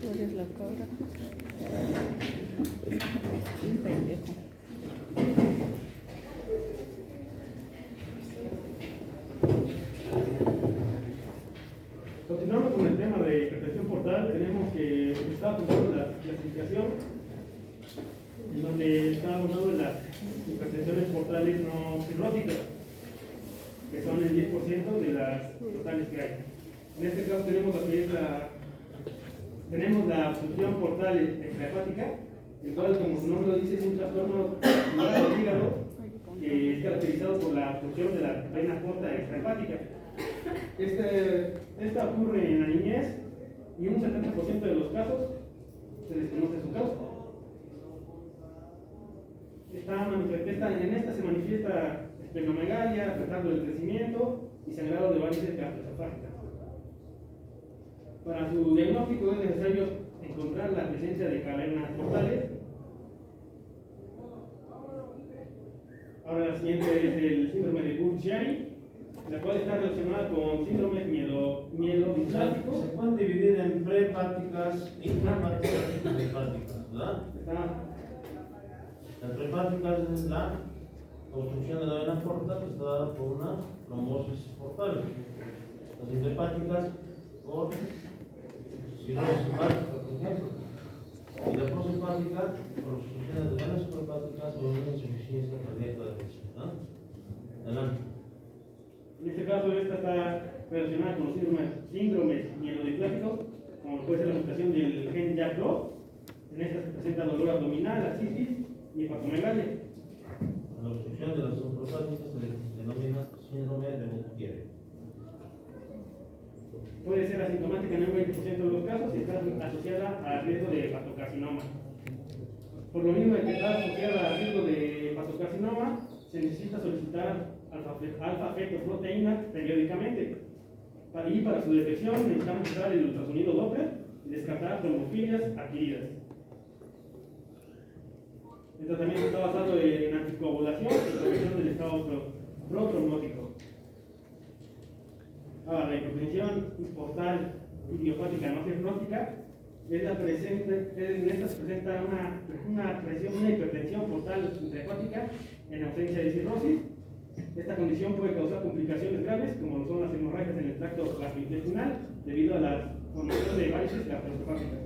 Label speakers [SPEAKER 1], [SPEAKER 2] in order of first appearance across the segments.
[SPEAKER 1] Eres la cabra. Un pendejo.
[SPEAKER 2] Continuamos con el tema de hipertensión portal. Tenemos que está apuntando la clasificación, en donde está apuntando las hipertensiones portales no cirróticas, que son el 10% de las totales que hay. En este caso tenemos lo que es la obstrucción portal extrahepática, el cual, como su nombre lo dice, es un trastorno del hígado que es caracterizado por la obstrucción de la vena porta extrahepática. Esta ocurre en la niñez y un 70% de los casos se desconoce su causa. En esta se manifiesta esplenomegalia, retardo del crecimiento y sangrado de varices gastroesofágicas. Para su diagnóstico es necesario encontrar la presencia de cavernas portales. Ahora la siguiente es el síndrome de Budd-Chiari, la cual está relacionada con síndromes mielodispláticos.
[SPEAKER 3] Se pueden dividir en prehepáticas, intrahepáticas y prehepáticas, ¿verdad? Las prehepáticas es la obstrucción de la vena porta que está dada por una trombosis portal. Las intrahepáticas por cirrosis hepática, por ejemplo. Y la proshepática por obstrucciones de venas suprahepáticas o una insuficiencia cardíaca de presión, ¿verdad? Adelante.
[SPEAKER 2] En este caso, esta está relacionada con los síndromes mielodispláticos, como puede ser la mutación del gen JAK2. En esta se presenta dolor abdominal, ascitis y hepatomegalia.
[SPEAKER 3] La obstrucción de las suprahepáticas se le denomina síndrome de Budd-Chiari.
[SPEAKER 2] Puede ser asintomática en un 20% de los casos y está asociada al riesgo de hepatocarcinoma. Por lo mismo de que está asociada al riesgo de hepatocarcinoma, se necesita solicitar alfa-fetoproteína periódicamente. Y para su detección necesitamos usar el ultrasonido Doppler y descartar trombofilias adquiridas. El tratamiento está basado en anticoagulación y prevención del estado protrombótico. Ahora, la hipertensión portal idiopática no cirrótica en esta se presenta una hipertensión portal intrahepática en ausencia de cirrosis. Esta condición puede causar complicaciones graves, como son las hemorragias en el tracto gastrointestinal, debido a la formación de varices gastroesofágicas.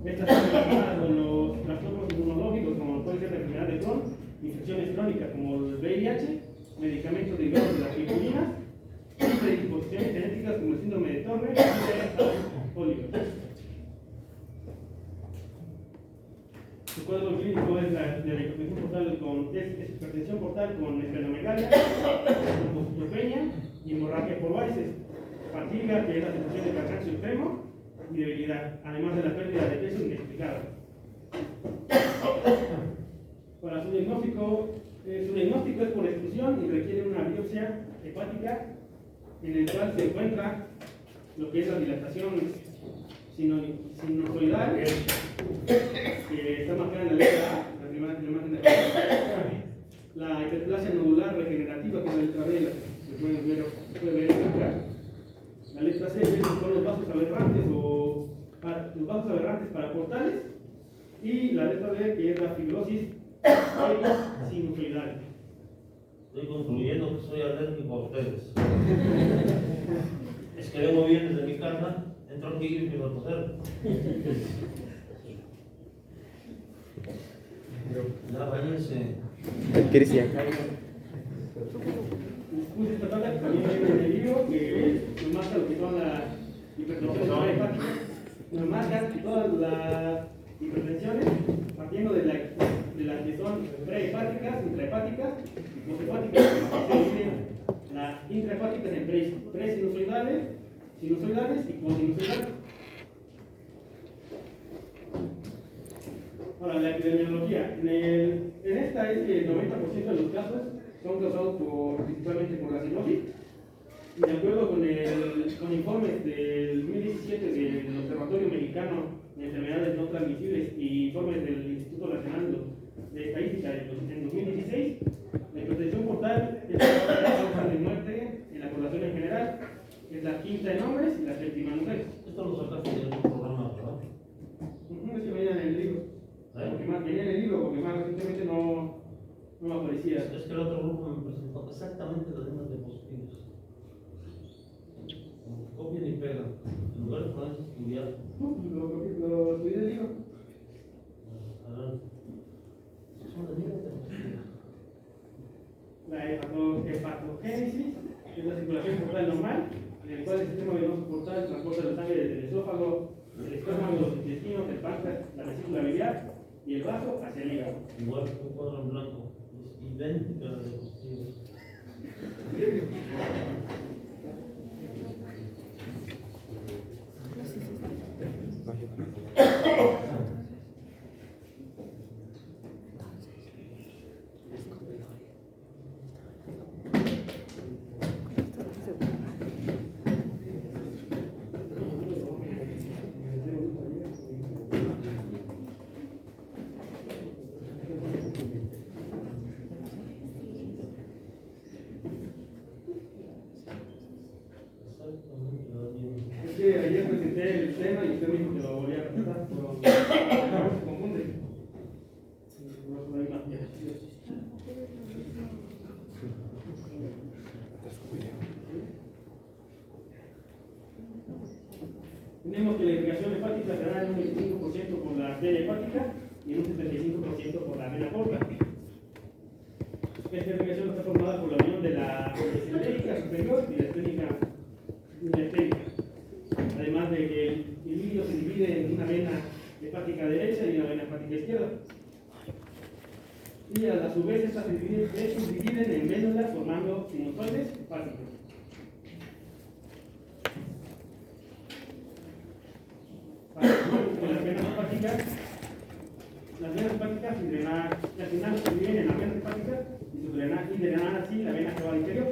[SPEAKER 2] Estas están relacionadas con los trastornos inmunológicos, como puede ser la enfermedad de Crohn, infecciones crónicas como el VIH, medicamentos derivados de las fiburinas y predisposiciones genéticas como el síndrome de Turner y Oliver. Su cuadro clínico es la de la hipertensión portal es hipertensión portal con esplenomegalia, trombocitopenia y hemorragia por varices, fatiga, que es la sensación de cansancio extremo, y debilidad, además de la pérdida de peso inexplicada. Para su diagnóstico es por exclusión y requiere una biopsia hepática en el cual se encuentra lo que es la dilatación sinusoidal, que está marcada en la letra A, la imagen de la hiperplasia nodular regenerativa, que es la letra B, la que se puede ver acá. La letra C son los vasos aberrantes para portales, y la letra D, que es la fibrosis sinusoidal.
[SPEAKER 3] Estoy concluyendo que soy alérgico a ustedes. Es que vengo bien desde mi casa, entro aquí y empiezo a toser. Ya váyanse.
[SPEAKER 4] Cristian.
[SPEAKER 2] Esta tabla también viene en el libro, que nos marca lo que son las hipertensiones hepáticas, nos marca todas las hipertensiones, partiendo de las que son prehepáticas, intrahepáticas y poshepáticas. Se dividen las intrahepáticas en presinusoidales, sinusoidales y posinusoidales. Ahora, la epidemiología. En esta es que el 90% de los casos son causados principalmente por la cirrosis. Y de acuerdo con informes del 2017 del Observatorio Mexicano de Enfermedades No Transmisibles y informes del Instituto Nacional de Estadística en 2016, la hipertensión portal es la causa de muerte en la población en general, es la quinta en hombres y la séptima en mujeres.
[SPEAKER 3] Esto lo
[SPEAKER 2] decía.
[SPEAKER 3] Es que el otro grupo me presentó exactamente las mismas diapositivas. Copian y pegan. En lugar de ponerse a estudiar.
[SPEAKER 2] Lo estudié el libro.
[SPEAKER 3] Adelante. Son las mismas diapositivas.
[SPEAKER 2] La hepatogénesis es la circulación portal normal, en el cual el sistema venoso portal transporta la sangre desde el esófago, el estómago, los intestinos, el páncreas, la vesícula biliar y el vaso hacia el hígado.
[SPEAKER 3] Igual que un cuadro en blanco. Es idéntica a las diapositivas. Exactamente las mismas.
[SPEAKER 2] Es que ayer presenté el tema y usted me dijo que lo volvía a presentar, pero no se confunde. No son las mismas diapositivas. Tenemos que la irrigación hepática se da en un 25% por la arteria hepática y en un 75% por la vena porta. Esta irrigación está formada por la unión de la esférica superior y la esférica interstérica. Además de que el líquido se divide en una vena hepática derecha y una vena hepática izquierda. Y a su vez estas se dividen en vénulas formando sinusoides hepáticos. Las venas hepáticas y drenar, al final se dividen en las venas hepáticas y su drenar y drenar así la vena que va al interior.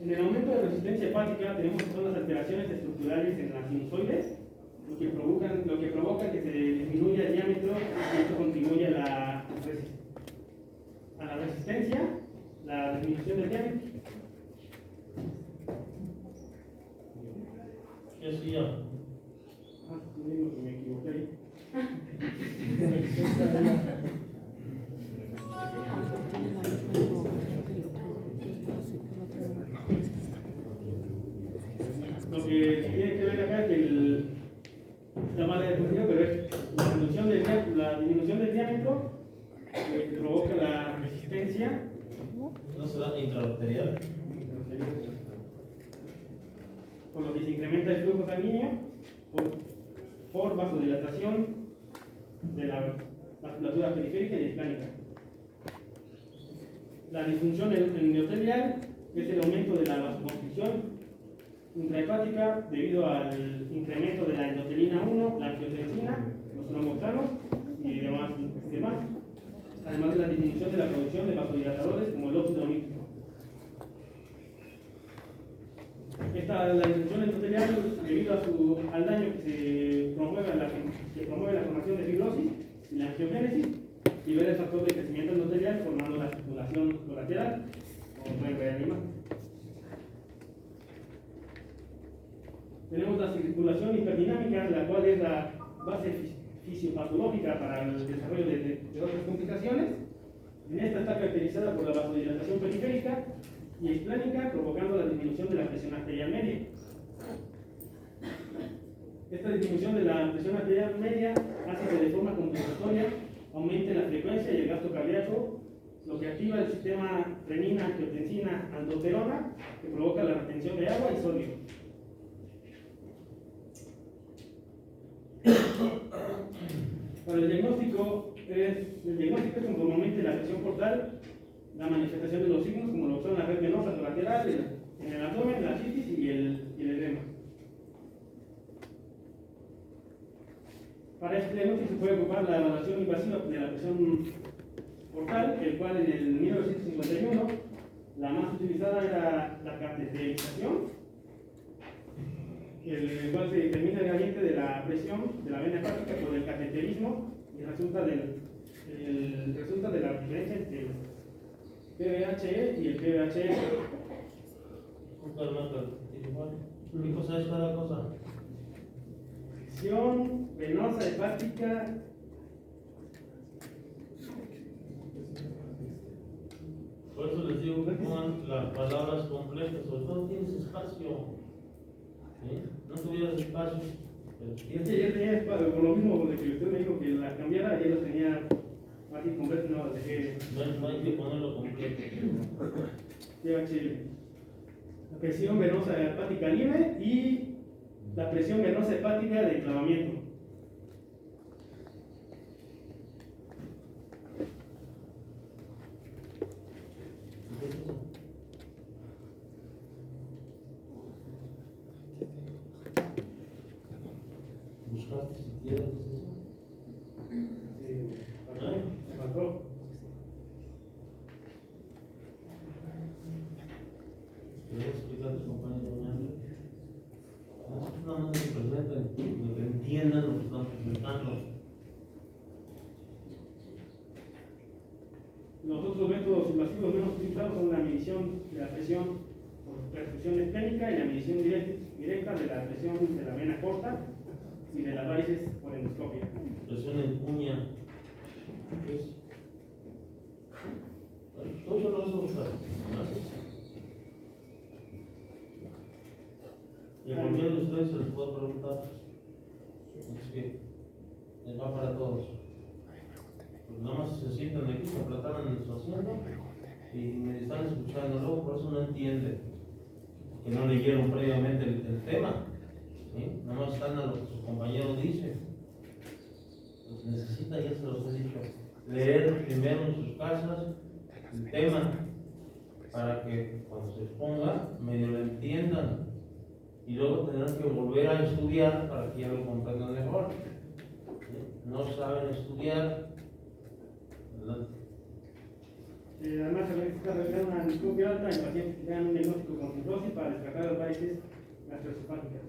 [SPEAKER 2] En el aumento de resistencia hepática tenemos que son las alteraciones estructurales en las sinusoides, lo que provoca que se disminuya el diámetro y esto contribuye a la resistencia, la disminución del diámetro.
[SPEAKER 3] ¿Qué hacía?
[SPEAKER 2] Digo que me equivoqué ahí. Lo que tiene que ver acá es que la mala diapositiva, pero es la disminución del diámetro que provoca la resistencia.
[SPEAKER 3] No se da intraarterial.
[SPEAKER 2] Por lo que se incrementa el flujo sanguíneo por vasodilatación de la vasculatura periférica y esplánica. La disfunción endotelial es el aumento de la vasoconstricción intrahepática debido al incremento de la endotelina 1, la angiotensina, los tromboxanos y demás. Además de la disminución de la producción de vasodilatadores como el óxido nítrico. La disfunción endotelial debido al daño que promueve la formación de fibrosis y la angiogénesis, libera el factor de crecimiento endotelial formando la circulación colateral, como pueden ver en la imagen. Tenemos la circulación hiperdinámica, la cual es la base fisiopatológica para el desarrollo de otras complicaciones. En esta está caracterizada por la vasodilatación periférica y esplánica, provocando la disminución de la presión arterial media. Esta disminución de la presión arterial media hace que de forma compensatoria aumente la frecuencia y el gasto cardíaco, lo que activa el sistema renina, angiotensina, aldosterona, que provoca la retención de agua y sodio. Para el diagnóstico es conformemente la presión portal, la manifestación de los signos como lo son la red venosa lateral, en el abdomen, la citis y el edema. Para este diagnóstico se puede ocupar la evaluación invasiva de la presión portal, el cual en el 1951 la más utilizada era la cateterización, el cual se determina el gradiente de la presión de la vena hepática por el cateterismo y resulta de la diferencia entre el PBHE y el PBHS.
[SPEAKER 3] ¿Qué cosa es cada cosa?
[SPEAKER 2] Presión venosa hepática
[SPEAKER 3] digo que pongan las palabras completas, sobre todo tienes espacio. No tuvieras espacio.
[SPEAKER 2] Y es que ya tenía espacio, por lo mismo de que usted me dijo que la cambiara, ya lo tenía así completo, no, dejé.
[SPEAKER 3] No hay que ponerlo completo.
[SPEAKER 2] Lleva chile. La presión venosa hepática libre y la presión venosa hepática de clavamiento.
[SPEAKER 3] ¿Buscaste si quieres eso?
[SPEAKER 2] Me faltó.
[SPEAKER 3] ¿Quieres explicar a tus compañeros mañana? Nada más que presenten, que entiendan lo que están presentando.
[SPEAKER 2] Los otros métodos invasivos menos utilizados son la medición de la presión por perfusión esclénica y la medición directa de la presión de la vena corta y de las varices por endoscopia.
[SPEAKER 3] Presión en cuña. ¿Qué es? Todo eso lo vas a buscar. Y a cualquiera de ustedes se les puede preguntar. Es que va para todos. Pues nada más se sientan aquí, se aplataron en su asiento y me están escuchando. Luego por eso no entienden que no leyeron previamente el tema. ¿Sí? Nada más están a lo que su compañero dice. Pues necesita, ya se los he dicho, leer primero en sus casas el tema para que cuando se exponga medio lo entiendan y luego tendrán que volver a estudiar para que ya lo comprendan mejor. ¿Sí? No saben estudiar.
[SPEAKER 2] Además, se necesita realizar una endoscopia alta en pacientes que tengan un diagnóstico con fibrosis para descartar las varices gastroesofágicas.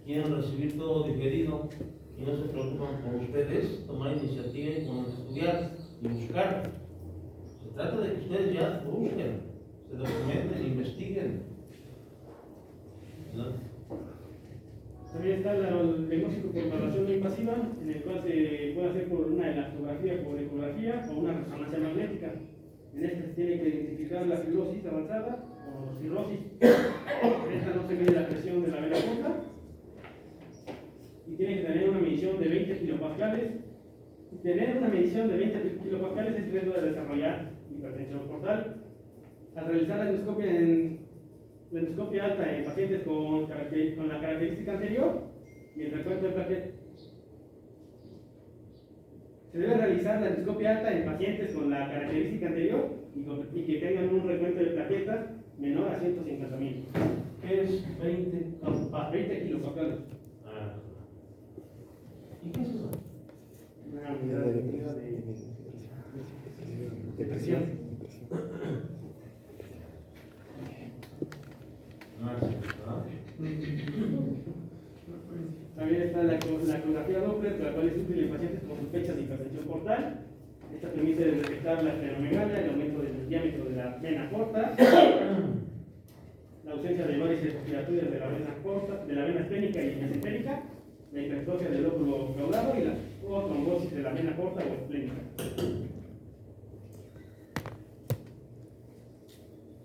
[SPEAKER 3] Quieren recibir todo digerido y no se preocupan por ustedes tomar iniciativa y ponerse a estudiar y buscar. Se trata de que ustedes ya busquen, se documenten, investiguen. ¿No?
[SPEAKER 2] También está el diagnóstico por evaluación no invasiva, en el cual se puede hacer por una elastografía, por ecografía o una resonancia magnética. En esta se tiene que identificar la fibrosis avanzada o cirrosis. En esta no se mide la presión de la vena corta y tiene que tener una medición de 20 kilopascales. Tener una medición de 20 kilopascales es riesgo de desarrollar hipertensión portal. Al realizar la endoscopia alta en pacientes con la característica anterior y el recuento de plaquetas. Se debe realizar la endoscopia alta en pacientes con la característica anterior y que tengan un recuento de plaquetas menor a 150.000.
[SPEAKER 3] ¿Qué es
[SPEAKER 2] 20 kilopascales.
[SPEAKER 3] ¿Y qué es eso?
[SPEAKER 2] Una unidad de presión. También está la ecografía Doppler, la cual es útil en pacientes con sospechas de hipertensión portal. Esta permite detectar la esplenomegalia, el aumento del diámetro de la vena corta, la ausencia de varices respiratorias de la vena corta, de la vena esclénica y mesentérica, la hipertrofia del lóbulo caudado y la trombosis de la vena corta o esplénica.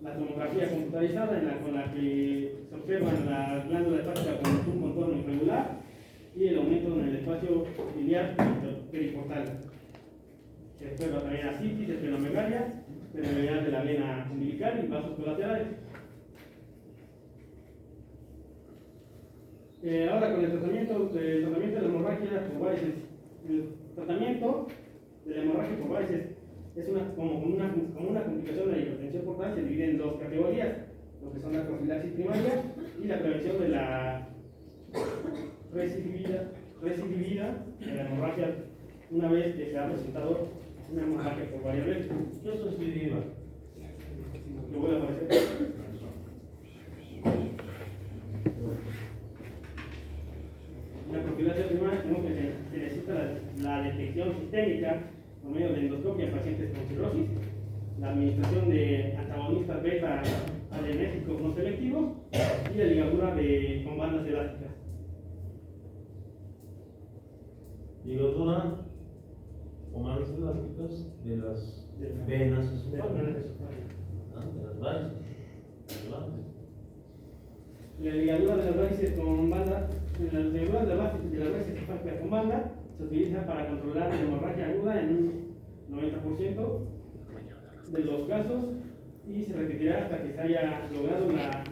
[SPEAKER 2] La tomografía computarizada con la que se observan la glándula hepática con un contorno irregular y el aumento en el espacio biliar periportal. Se observa también ascitis, esplenomegalia, permeabilidad de la vena umbilical y vasos colaterales. Ahora con el tratamiento de la hemorragia por varices. El tratamiento de la hemorragia por varices es como una complicación de la hipertensión portal. Se divide en dos categorías, lo que son la profilaxis primaria y la prevención de la recidivida de la hemorragia una vez que se ha presentado una hemorragia por varias veces.
[SPEAKER 3] ¿Qué es recidiva?
[SPEAKER 2] Lo voy a aparecer. La profilaxis primaria tenemos que se necesita la detección sistémica por medio de endoscopia en pacientes con cirrosis, la administración de antagonistas beta adenérgicos no selectivos y la ligadura con bandas elásticas.
[SPEAKER 3] Ligadura con bandas elásticas de las venas esofágicas, ¿no? De las varices. Adelante.
[SPEAKER 2] La ligadura de las varices con banda, la ligadura de las varices esofágicas con banda se utiliza para controlar la hemorragia aguda en un 90% de los casos y se repetirá hasta que se haya logrado la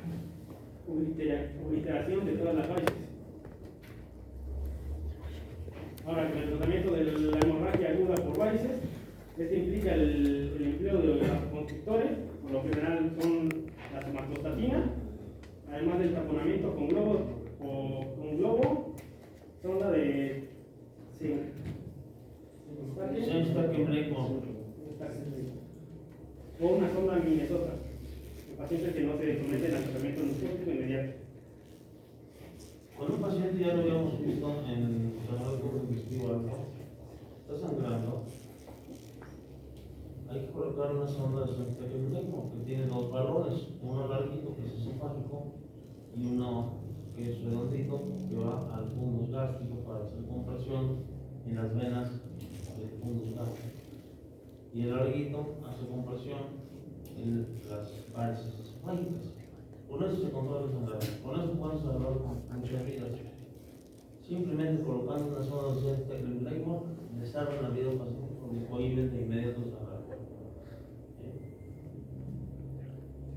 [SPEAKER 2] obliteración de todas las varices. Ahora, con el tratamiento de la hemorragia aguda por varices, este implica el empleo de vasoconstrictores, por lo general son la somatostatina, además del taponamiento con globo, sonda de o una sonda Minnesota en pacientes que no se someten al tratamiento endoscópico inmediato.
[SPEAKER 3] Cuando un paciente ya lo habíamos visto en el sangrado digestivo alfa, está sangrando, hay que colocar una sonda de esofágico que tiene dos balones, uno larguito que es esofágico y uno que es redondito que va al fundus gástrico para hacer compresión en las venas del fundus gástrico. Y el larguito hace compresión en las varices esofágicas. Con eso se controla el sangrado. Con eso podemos salvar muchas vidas. Simplemente colocando una sonda de esofágico le salvan la vida al paciente porque cohiben de inmediato el sangrado.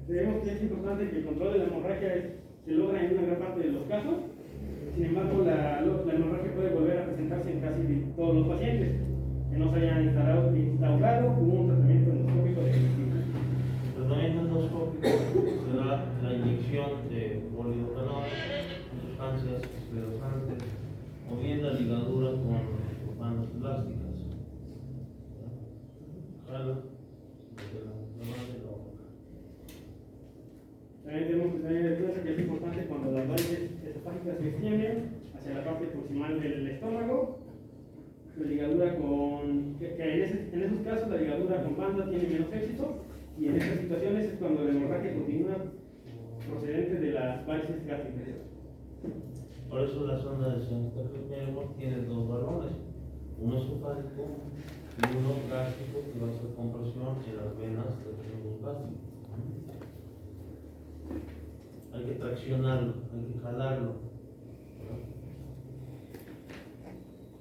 [SPEAKER 2] Creemos que es importante que el control de la hemorragia se logra en una gran parte de los casos. Sin embargo, la hemorragia puede volver a presentarse en casi todos los pacientes que no se hayan instaurado un tratamiento endoscópico definitivo.
[SPEAKER 3] El tratamiento endoscópico será la inyección de polidocanol, sustancias esclerosantes o bien la ligadura con bandas plásticas.
[SPEAKER 2] También tenemos que tener en cuenta que es importante cuando las varices esofágicas se extienden hacia la parte proximal del estómago, la ligadura en esos casos la ligadura con banda tiene menos éxito y en estas situaciones es cuando la hemorragia continúa procedente de las varices gástricas.
[SPEAKER 3] Por eso la sonda de esofágico tiene dos balones, uno esofágico y uno gástrico que va a hacer compresión en las venas del fundus gástrico. Hay que traccionarlo, hay que jalarlo.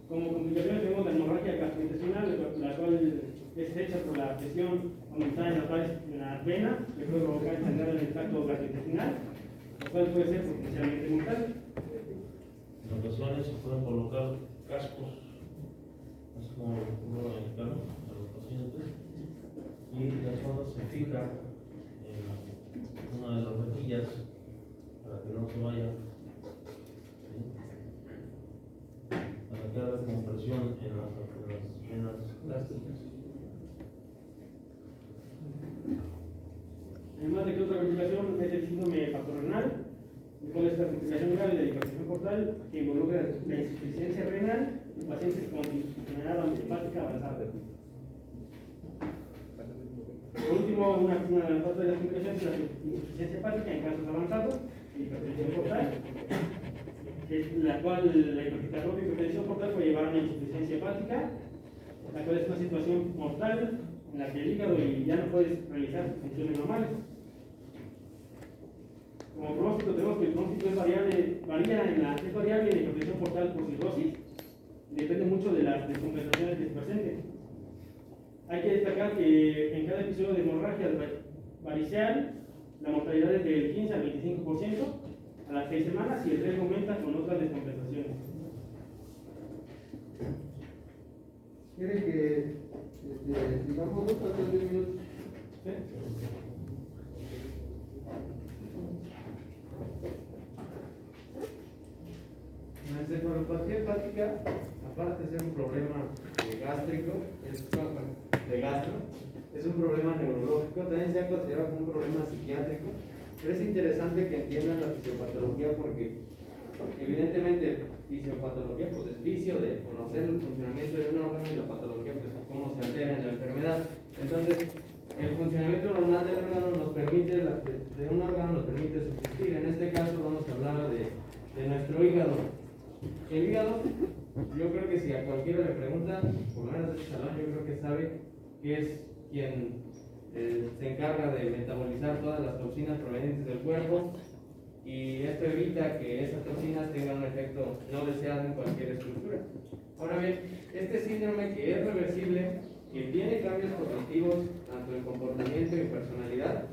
[SPEAKER 2] Como complicaciones tenemos la hemorragia gastrointestinal, la cual es hecha por la presión aumentada en las venas, que puede provocar sangrado en el tracto gastrointestinal, lo cual puede ser potencialmente mortal.
[SPEAKER 3] En ocasiones se pueden colocar cascos, así como el fútbol americano, a los pacientes, y la sonda se fija en una de las rejillas para que no se vaya, para que haga compresión en las venas gástricas.
[SPEAKER 2] Además de que otra complicación es el síndrome hepatorenal, el cual es la complicación grave de la hipertensión portal que involucra la insuficiencia renal en pacientes con disfuncionalidad hepática avanzada. Por último, una de las complicaciones es la insuficiencia hepática en casos avanzados de hipertensión portal, la cual la hipertensión portal puede llevar a una insuficiencia hepática, la cual es una situación mortal en la que el hígado ya no puede realizar sus funciones normales. Como pronóstico tenemos que el pronóstico es variable en la hipertensión portal por cirrosis y depende mucho de las descompensaciones que se presenten. Hay que destacar que en cada episodio de hemorragia variceal la mortalidad es del 15 al 25% a las 6 semanas y el riesgo aumenta con otras descompensaciones.
[SPEAKER 4] ¿Quieren que digamos 2 a 3 minutos?
[SPEAKER 2] ¿Sí?
[SPEAKER 4] La encefalopatía hepática, aparte de ser un problema gástrico, de gastro, es un problema neurológico, también se ha considerado como un problema psiquiátrico, pero es interesante que entiendan la fisiopatología porque evidentemente fisiopatología pues es vicio de conocer el funcionamiento de un órgano y la patología pues cómo se altera en la enfermedad. Entonces, el funcionamiento normal del órgano nos permite, de un órgano nos permite subsistir. En este caso vamos a hablar de nuestro hígado. El hígado, yo creo que si a cualquiera le preguntan, por lo menos de este salón, yo creo que sabe que es quien se encarga de metabolizar todas las toxinas provenientes del cuerpo, y esto evita que esas toxinas tengan un efecto no deseado en cualquier estructura. Ahora bien, este síndrome, que es reversible, que tiene cambios cognitivos tanto en comportamiento y en personalidad,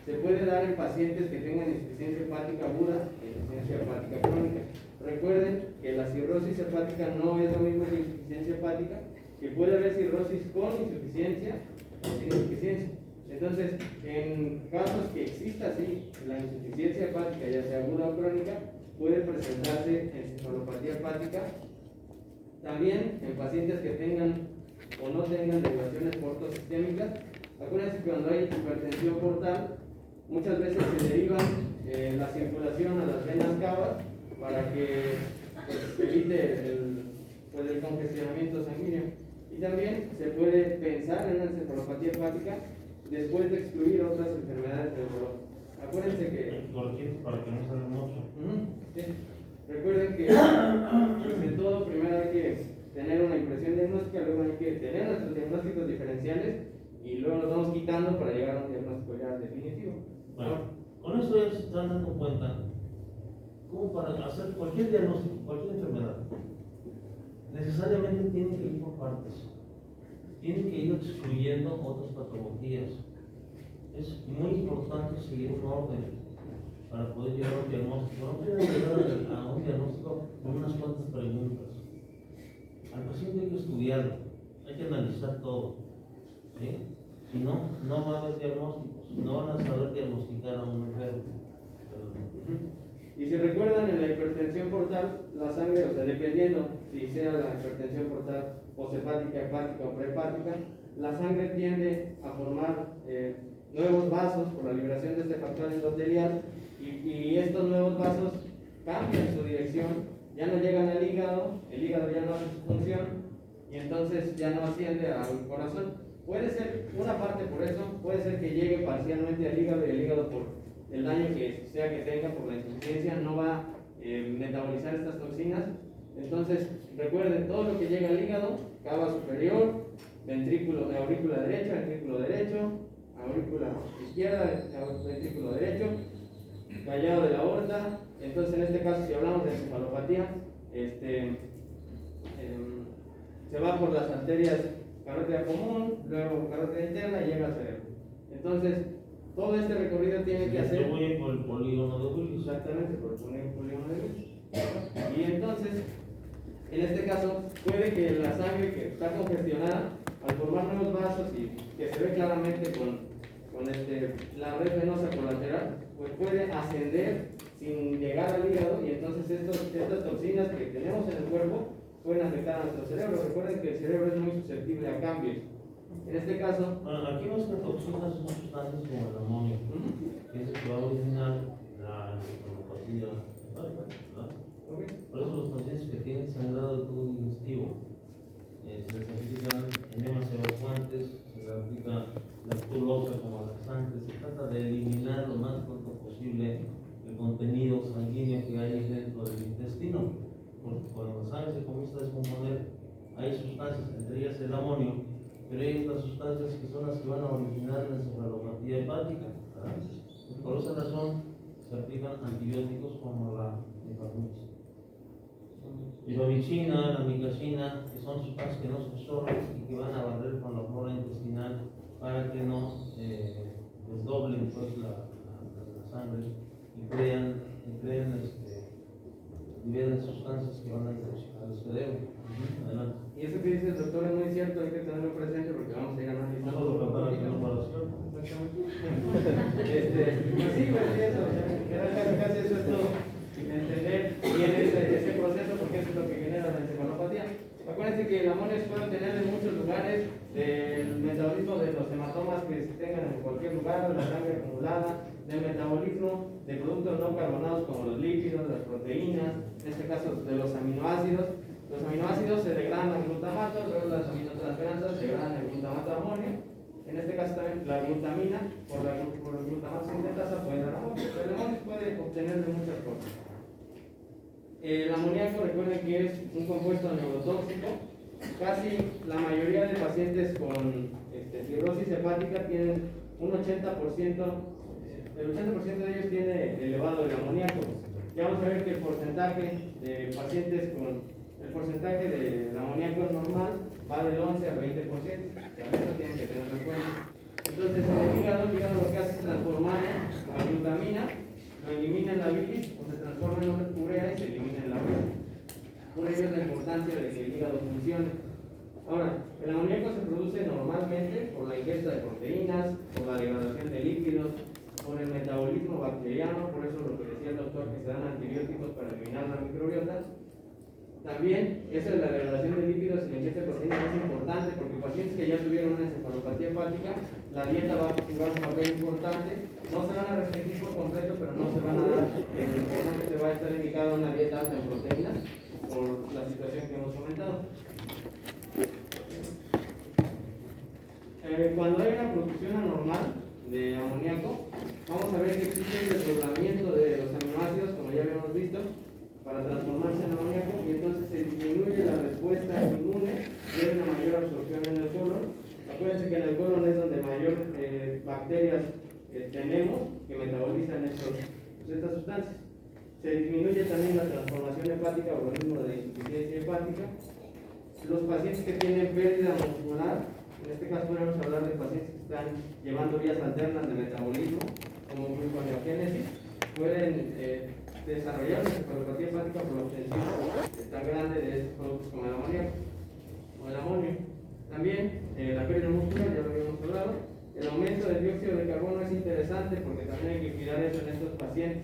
[SPEAKER 4] se puede dar en pacientes que tengan insuficiencia hepática aguda e insuficiencia hepática crónica. Recuerden que la cirrosis hepática no es lo mismo que insuficiencia hepática, que puede haber cirrosis con insuficiencia o sin insuficiencia. Entonces, en casos que exista así la insuficiencia hepática, ya sea aguda o crónica, puede presentarse encefalopatía hepática. También en pacientes que tengan o no tengan derivaciones portosistémicas. Acuérdense que cuando hay hipertensión portal, muchas veces se derivan la circulación a las venas cavas para que pues, evite el congestionamiento sanguíneo. Y también se puede pensar en una encefalopatía hepática después de excluir otras enfermedades del dolor. Acuérdense que...
[SPEAKER 3] Para que no salga mucho.
[SPEAKER 4] Sí. Recuerden que de todo primero hay que tener una impresión diagnóstica, luego hay que tener nuestros diagnósticos diferenciales y luego nos vamos quitando para llegar a un diagnóstico ya definitivo.
[SPEAKER 3] Bueno, con eso ya se están dando cuenta como para hacer cualquier diagnóstico, cualquier enfermedad, necesariamente tiene que ir por partes, tiene que ir excluyendo otras patologías. Es muy importante seguir un orden para poder llegar a un diagnóstico. No pueden llegar a un diagnóstico con unas cuantas preguntas. Al paciente hay que estudiarlo, hay que analizar todo, ¿sí? Si no, no va a haber diagnósticos, no van a saber diagnosticar a un enfermo.
[SPEAKER 4] Y si recuerdan, en la hipertensión portal, la sangre, o sea, dependiendo si sea la hipertensión portal posthepática, hepática o prehepática, la sangre tiende a formar nuevos vasos por la liberación de este factor endotelial, y estos nuevos vasos cambian su dirección, ya no llegan al hígado, el hígado ya no hace su función, y entonces ya no asciende al corazón. Puede ser una parte por eso, puede ser que llegue parcialmente al hígado, y el hígado por el daño que sea que tenga por la insuficiencia no va a metabolizar estas toxinas. Entonces recuerden, todo lo que llega al hígado, cava superior, ventrículo, aurícula derecha, ventrículo derecho, aurícula izquierda, ventrículo derecho, callado de la aorta. Entonces en este caso, si hablamos de encefalopatía, se va por las arterias carótida común, luego carótida interna y llega al cerebro. Entonces, todo este recorrido tiene que hacer...
[SPEAKER 3] Por el polígono de Willis.
[SPEAKER 4] Exactamente, por el polígono de Willis. Y entonces, en este caso, puede que la sangre que está congestionada, al formar nuevos vasos y que se ve claramente con la red venosa colateral, pues puede ascender sin llegar al hígado, y entonces estas toxinas que tenemos en el cuerpo pueden afectar a nuestro cerebro. Recuerden que el cerebro es muy susceptible a cambios. En este caso...
[SPEAKER 3] Bueno, aquí nuestras toxinas son sustancias como el amonio, que es el que va a originar la encefalopatía hepática, ¿verdad? Por eso los pacientes que tienen sangrado del tubo digestivo se les aplican enemas evacuantes, se les aplica lactulosa como laxante. Se trata de eliminar lo más pronto posible el contenido sanguíneo que hay dentro del intestino, porque cuando la sangre se comienza a descomponer hay sustancias, entre ellas el amonio, pero hay otras sustancias que son las que van a originar la encefalopatía hepática, ¿verdad? Por esa razón se aplican antibióticos como la ibamicina, la micacina, que son sustancias que no se absorben y que van a barrer con la flora intestinal para que no desdoblen pues, la sangre y liberen sustancias que van a intoxicar el cerebro. Adelante.
[SPEAKER 4] Y eso que dice el doctor es muy cierto, hay que tenerlo presente porque vamos a ir analizando.
[SPEAKER 3] No puedo tratar aquí en comparación.
[SPEAKER 4] Pues sí, pues sí, eso, casi eso es todo. Entender bien ese proceso, porque eso es lo que genera la encefalopatía. Acuérdense que el amonio se puede obtener en muchos lugares, del metabolismo de los hematomas que se tengan en cualquier lugar, de la sangre acumulada, del metabolismo de productos no carbonados como los lípidos, las proteínas, en este caso de los aminoácidos. Los aminoácidos se degradan al glutamato, luego las aminotransferansas se degradan al glutamato de amonio. En este caso también la glutamina, por el glutamato sintetasa puede dar amonio, pero el amonio se puede obtener de muchas formas. El amoníaco, recuerden que es un compuesto neurotóxico. Casi la mayoría de pacientes con cirrosis hepática tienen un 80%, el 80% de ellos tiene elevado el amoníaco. Ya vamos a ver que el porcentaje de pacientes con el porcentaje del amoníaco normal va del 11 al 20%. Eso tienen que tenerlo en cuenta. Entonces, el hígado lo que hace es transformarlo a glutamina, lo elimina en la bilis o se transforma en urea y se elimina en la bilis. Por ello es la importancia de que el hígado funcione. Ahora, el amoníaco se produce normalmente por la ingesta de proteínas, por la degradación de lípidos, por el metabolismo bacteriano, por eso lo que decía el doctor, que se dan antibióticos para eliminar la microbiota. También eso de la degradación de lípidos y la ingesta de proteínas es importante porque pacientes que ya tuvieron una encefalopatía hepática, la dieta va a jugar un papel importante. No se van a restringir por completo, pero no se van a dar, normalmente va a estar indicada una dieta alta en proteínas por la situación que hemos comentado. Cuando hay una producción anormal de amoníaco, vamos a ver que existe el desdoblamiento de los aminoácidos, como ya habíamos visto, para transformarse en amoníaco, y entonces se disminuye la respuesta inmune y hay una mayor absorción en el colon. Acuérdense que en el colon es donde mayor bacterias tenemos que metabolizan estas sustancias. Se disminuye también la transformación hepática o organismo de insuficiencia hepática. Los pacientes que tienen pérdida muscular, en este caso podemos hablar de pacientes que están llevando vías alternas de metabolismo, como gluconeogénesis, pueden desarrollar una encefalopatía hepática por la obtención tan grande de estos productos como el amoníaco o el amonio. También la pérdida muscular, ya lo habíamos hablado. El aumento del dióxido de carbono es interesante porque también hay que cuidar eso en estos pacientes.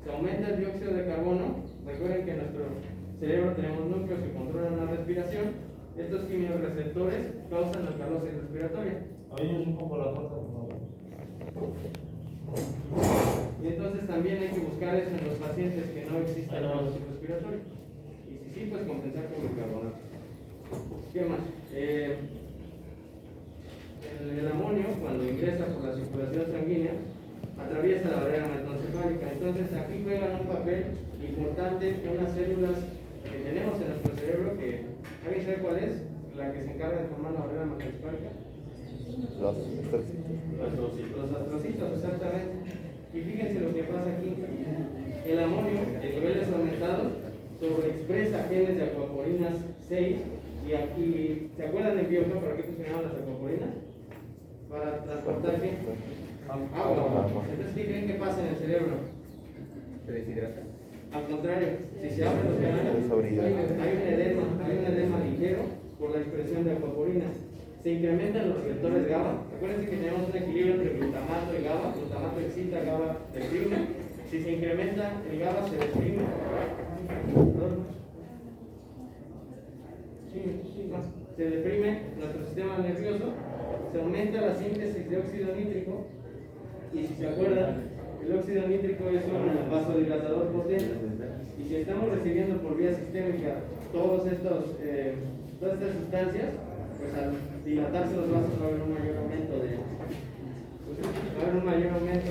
[SPEAKER 4] Se aumenta el dióxido de carbono. Recuerden que en nuestro cerebro tenemos núcleos que controlan la respiración. Estos quimiorreceptores causan alcalosis respiratoria.
[SPEAKER 3] Abrimos un poco la puerta, por favor.
[SPEAKER 4] Y entonces también hay que buscar eso en los pacientes que no exista alcalosis respiratoria. Y si sí, pues compensar con bicarbonato. ¿Qué más? El amonio, cuando ingresa por la circulación sanguínea, atraviesa la barrera hematoencefálica. Entonces aquí juegan un papel importante unas células que tenemos en nuestro cerebro que, ¿alguien sabe cuál es? La que se encarga de formar la barrera hematoencefálica.
[SPEAKER 5] Los astrocitos.
[SPEAKER 4] Los astrocitos, exactamente. Y fíjense lo que pasa aquí. El amonio, en niveles aumentados, sobreexpresa genes de acuaporinas 6. Y aquí, ¿se acuerdan en bioquímica para qué funcionaban las acuaporinas? Para transportar ¿qué? Agua. Entonces, ¿qué creen que pasa en el cerebro?
[SPEAKER 5] Se deshidrata.
[SPEAKER 4] Al contrario, si se abren los canales, hay un edema ligero por la expresión de acuaporinas. Se incrementan los receptores GABA. Acuérdense que tenemos un equilibrio entre glutamato y GABA. Glutamato excita, GABA deprime. Si se incrementa el GABA, se deprime. Se deprime nuestro sistema nervioso, se aumenta la síntesis de óxido nítrico. Y si se acuerdan, el óxido nítrico es un vasodilatador potente. Y si estamos recibiendo por vía sistémica todas estas sustancias, pues al dilatarse los vasos va a haber un mayor aumento